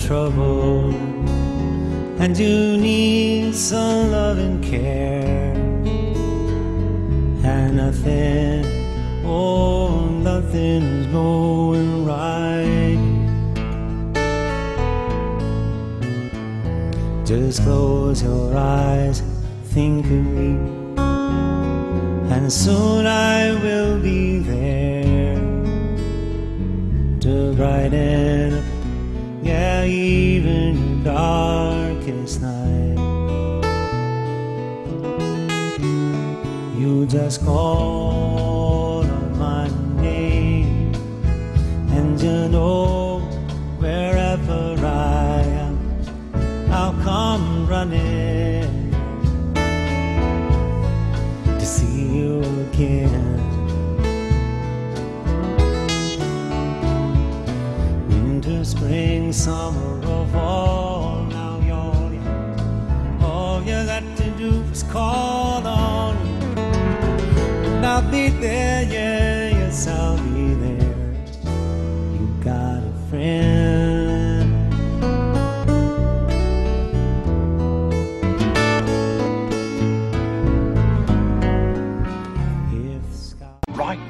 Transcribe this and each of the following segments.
trouble and you need some love and care, and nothing, oh, nothing's going right. Just close your eyes, think of me, and soon I will be there to brighten up, yeah, even your darkest night. You just call on my name, and you know wherever I am, I'll come running to see you again. Winter, spring, summer, or fall, now you're young. All you got to do is call on me, and I'll be there, yeah, yes, I'll be there. You got a friend. Right,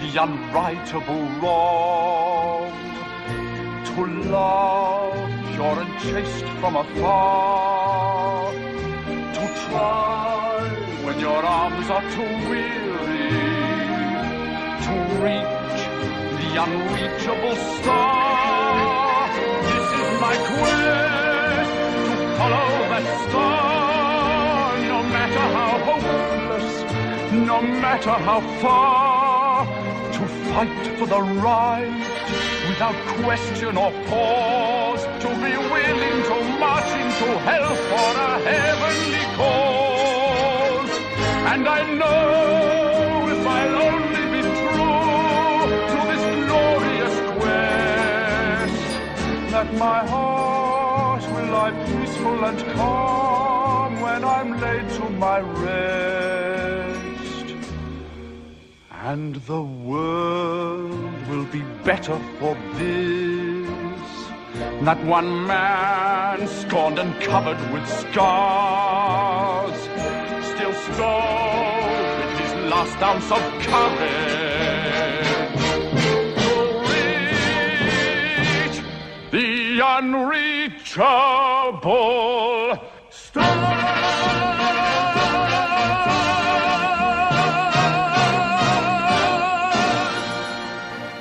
the unrightable wrong, to love pure and chaste from afar, to try when your arms are too weary, to reach the unreachable star. This is my quest, to follow that star, no matter how hopeless, no matter how far, to fight for the right without question or pause, to be willing to march into hell for a heavenly cause. And I know if I'll only be true to this glorious quest, that my heart will lie peaceful and calm when I'm laid to my rest. And the world will be better for this, that one man scorned and covered with scars still stole with his last ounce of courage to reach the unreachable star.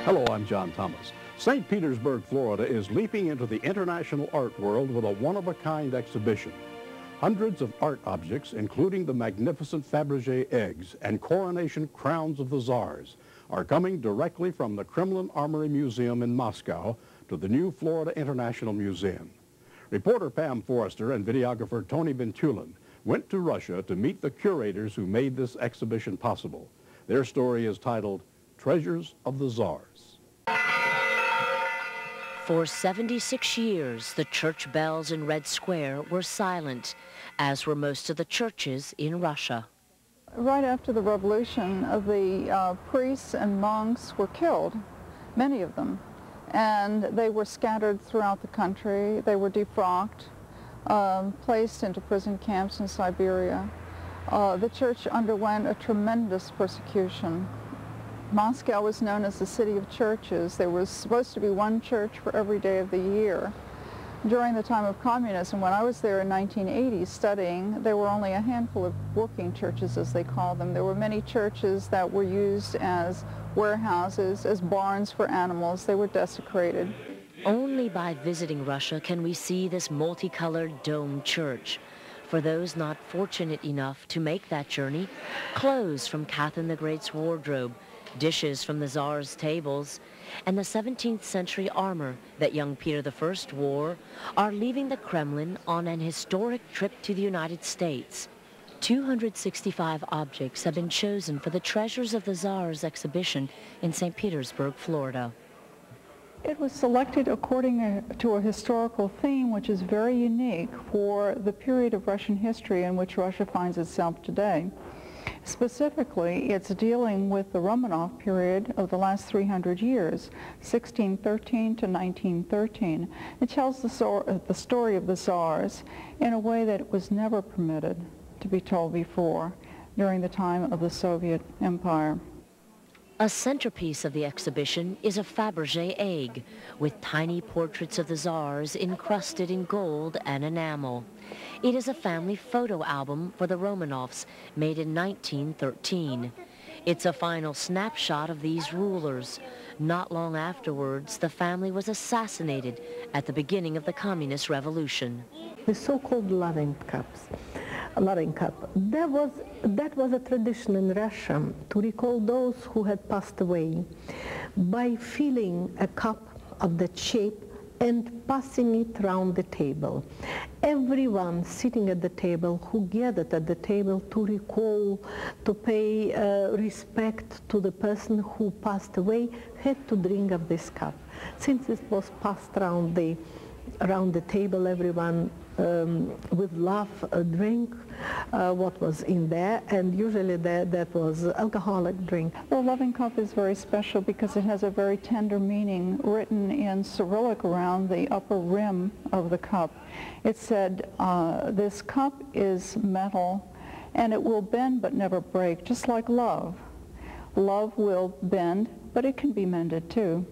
Hello, I'm John Thomas. St. Petersburg, Florida is leaping into the international art world with a one-of-a-kind exhibition. Hundreds of art objects, including the magnificent Fabergé eggs and coronation crowns of the czars, are coming directly from the Kremlin Armory Museum in Moscow to the new Florida International Museum. Reporter Pam Forrester and videographer Tony Ventulin went to Russia to meet the curators who made this exhibition possible. Their story is titled Treasures of the Czars. For 76 years, the church bells in Red Square were silent, as were most of the churches in Russia. Right after the revolution, the priests and monks were killed, many of them, and they were scattered throughout the country. They were defrocked, placed into prison camps in Siberia. The church underwent a tremendous persecution. Moscow was known as the city of churches. There was supposed to be one church for every day of the year. During the time of communism, when I was there in 1980 studying, there were only a handful of working churches, as they call them. There were many churches that were used as warehouses, as barns for animals. They were desecrated. Only by visiting Russia can we see this multicolored dome church. For those not fortunate enough to make that journey, clothes from Catherine the Great's wardrobe, dishes from the Tsar's tables, and the 17th century armor that young Peter I wore are leaving the Kremlin on an historic trip to the United States. 265 objects have been chosen for the Treasures of the Tsars exhibition in St. Petersburg, Florida. It was selected according to a historical theme which is very unique for the period of Russian history in which Russia finds itself today. Specifically, it's dealing with the Romanov period of the last 300 years, 1613 to 1913. It tells the story of the Tsars in a way that it was never permitted to be told before during the time of the Soviet Empire. A centerpiece of the exhibition is a Fabergé egg with tiny portraits of the Tsars encrusted in gold and enamel. It is a family photo album for the Romanovs made in 1913. It's a final snapshot of these rulers. Not long afterwards, the family was assassinated at the beginning of the Communist Revolution. The so-called loving cups. Loving cup. That was a tradition in Russia to recall those who had passed away by filling a cup of that shape and passing it round the table. Everyone sitting at the table who gathered at the table to recall, to pay respect to the person who passed away had to drink of this cup. Since it was passed around the table, everyone with love drink what was in there, and usually that was alcoholic drink. The loving cup is very special because it has a very tender meaning written in Cyrillic around the upper rim of the cup. It said, this cup is metal and it will bend but never break, just like love. Love will bend, but it can be mended too.